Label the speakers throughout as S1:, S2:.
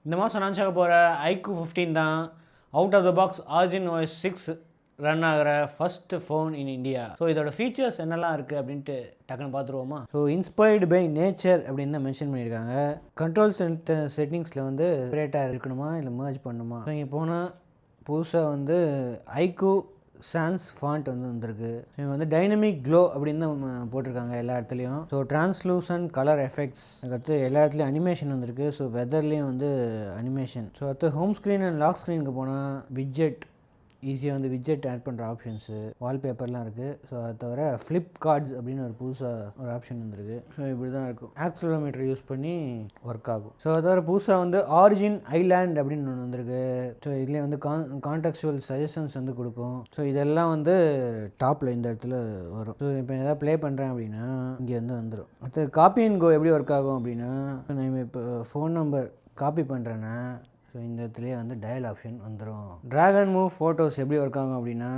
S1: இந்த மாதம் லான்ச் ஆக போகிற iQOO 15 தான் out of the box Origin OS 6 run ஆகிற first phone in India. So இதோட ஃபீச்சர்ஸ் என்னெல்லாம் இருக்குது அப்படின்ட்டு டக்குன்னு பார்த்துருவோமா. ஸோ இன்ஸ்பயர்டு பை நேச்சர் அப்படின்னு தான் மென்ஷன் பண்ணியிருக்காங்க. கண்ட்ரோல் செட்டிங்ஸில் வந்து செப்பரேட்டாக இருக்கணுமா இல்லை மர்ஜ் பண்ணணுமா. ஸோ இங்கே போனால் புதுசாக வந்து iQOO சான்ஸ் ஃபாண்ட் வந்து வந்திருக்கு. இவங்க வந்து டைனமிக் க்ளோ அப்படின்னு தான் போட்டிருக்காங்க எல்லா இடத்துலையும். ஸோ டிரான்ஸ்லூசன்ட் கலர் எஃபெக்ட்ஸ், அடுத்து எல்லா இடத்துலையும் அனிமேஷன் வந்திருக்கு. ஸோ வெதர்லேயும் வந்து அனிமேஷன். ஸோ அடுத்து ஹோம் ஸ்க்ரீன் அண்ட் லாக் ஸ்க்ரீனுக்கு போனால் விட்ஜெட், ஈஸியாக வந்து விட்ஜெட் ஆட் பண்ணுற ஆப்ஷன்ஸு, வால்பேப்பர்லாம் இருக்குது. ஸோ அதை தவிர ஃப்ளிப் கார்ட்ஸ் அப்படின்னு ஒரு புதுசாக ஒரு ஆப்ஷன் வந்துருக்கு. ஸோ இப்படி தான் இருக்கும். ஆக்சிலோமீட்டர் யூஸ் பண்ணி ஒர்க் ஆகும். ஸோ அதை தவிர புதுசாக வந்து ஆரிஜின் ஐலாண்ட் அப்படின்னு ஒன்று வந்திருக்கு. ஸோ இதுலேயே வந்து கான்டெக்சுவல் சஜஷன்ஸ் வந்து கொடுக்கும். ஸோ இதெல்லாம் வந்து டாப்பில் இந்த இடத்துல வரும். ஸோ இப்போ எதாவது ப்ளே பண்ணுறேன் அப்படின்னா இங்கே வந்து வந்துடும். அடுத்து காப்பி அண்ட் கோ எப்படி ஒர்க் ஆகும் அப்படின்னா, நம்ம இப்போ ஃபோன் நம்பர் காப்பி பண்ணுறேன்னா ஸோ இந்த இடத்துலேயே வந்து டயல் ஆப்ஷன் வந்துடும். ட்ராக் அண்ட் மூவ் ஃபோட்டோஸ் எப்படி ஒர்க் ஆகும் அப்படின்னா,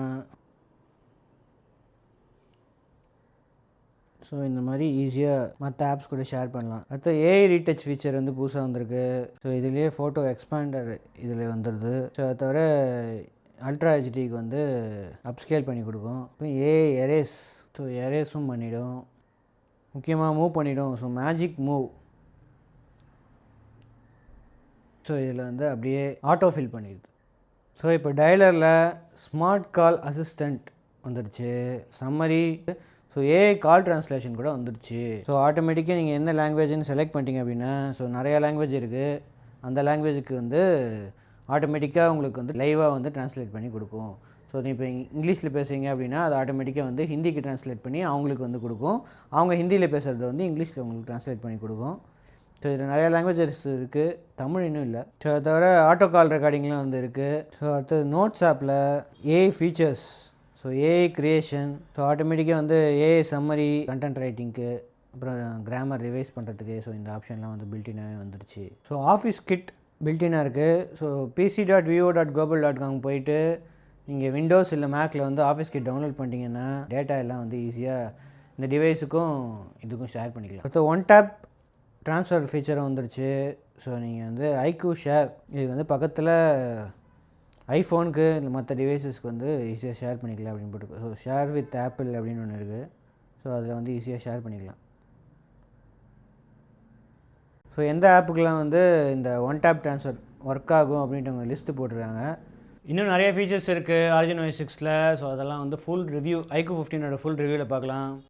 S1: ஸோ இந்த மாதிரி ஈஸியாக மற்ற ஆப்ஸ் கூட ஷேர் பண்ணலாம். அடுத்து ஏஐ ரீடச் ஃபீச்சர் வந்து புதுசாக வந்திருக்கு. ஸோ இதுலேயே ஃபோட்டோ எக்ஸ்பேண்டர் இதில் வந்துடுது. ஸோ அதை தவிர அல்ட்ரா ஹெச்டிக்கு வந்து அப்ஸ்கேல் பண்ணி கொடுக்கும். அப்புறம் ஏஐ எரேஸ், ஸோ எரேஸும் பண்ணிவிடும். முக்கியமாக மூவ் பண்ணிவிடும். ஸோ மேஜிக் மூவ், ஸோ இதில் வந்து அப்படியே ஆட்டோ ஃபில் பண்ணிடுது. ஸோ இப்போ டயலரில் ஸ்மார்ட் கால் அசிஸ்டண்ட் வந்துடுச்சு. சம்மரி, ஸோ ஏஐ கால் ட்ரான்ஸ்லேஷன் கூட வந்துடுச்சு. ஸோ ஆட்டோமேட்டிக்காக நீங்கள் என்ன லாங்குவேஜ்னு செலக்ட் பண்ணிட்டீங்க அப்படின்னா, ஸோ நிறையா லாங்குவேஜ் இருக்குது. அந்த லாங்குவேஜுக்கு வந்து ஆட்டோமேட்டிக்காக உங்களுக்கு வந்து லைவாக வந்து ட்ரான்ஸ்லேட் பண்ணி கொடுக்கும். ஸோ இப்போ இங்கிலீஷில் பேசுகிறீங்க அப்படின்னா அது ஆட்டோமேட்டிக்காக வந்து ஹிந்திக்கு ட்ரான்ஸ்லேட் பண்ணி அவங்களுக்கு வந்து கொடுக்கும். அவங்க ஹிந்தியில் பேசுகிறத வந்து இங்கிலீஷில் உங்களுக்கு ட்ரான்ஸ்லேட் பண்ணி கொடுக்கும். ஸோ இதில் நிறையா லாங்குவேஜஸ் இருக்குது, தமிழ் இன்னும் இல்லை. ஸோ அதை தவிர ஆட்டோ கால் ரெக்கார்டிங்லாம் வந்து இருக்குது. ஸோ அடுத்தது நோட்ஸ் ஆப்பில் AI features, so AI creation, so ஆட்டோமேட்டிக்காக வந்து ஏஐ சம்மரி, கண்டென்ட் ரைட்டிங்க்கு, அப்புறம் கிராமர் ரிவைஸ் பண்ணுறதுக்கு. ஸோ இந்த ஆப்ஷன்லாம் வந்து பில்டினாகவே வந்துருச்சு. ஸோ ஆஃபீஸ் கிட் பில்டினாக இருக்குது. ஸோ pc.vivo.global.com போயிட்டு நீங்கள் விண்டோஸ் இல்லை மேக்கில் வந்து ஆஃபீஸ் கிட் டவுன்லோட் பண்ணிட்டீங்கன்னா டேட்டா எல்லாம் வந்து ஈஸியாக இந்த டிவைஸுக்கும் இதுக்கும் ஷேர் பண்ணிக்கலாம். அடுத்து ஒன் டேப் ட்ரான்ஸ்ஃபர் ஃபீச்சரும் வந்துருச்சு. ஸோ நீங்கள் வந்து iQOO ஷேர், இது வந்து பக்கத்தில் ஐஃபோனுக்கு இல்லை மற்ற டிவைஸஸ்க்கு வந்து ஈஸியாக ஷேர் பண்ணிக்கலாம் அப்படின்னு போட்டுருக்கு. ஸோ ஷேர் வித் ஆப்பிள் அப்படின்னு ஒன்று இருக்குது. ஸோ அதில் வந்து ஈஸியாக ஷேர் பண்ணிக்கலாம். ஸோ எந்த ஆப்புக்கெலாம் வந்து இந்த ஒன் டேப் ட்ரான்ஸ்ஃபர் ஒர்க் ஆகும் அப்படின்ட்டு அவங்க லிஸ்ட்டு போட்டிருக்காங்க. இன்னும் நிறைய ஃபீச்சர்ஸ் இருக்குது ஆரிஜின் OS 6ல். ஸோ அதெல்லாம் வந்து ஃபுல் ரிவ்யூ iQOO 15ஓட ஃபுல் ரிவ்யூவில் பார்க்கலாம்.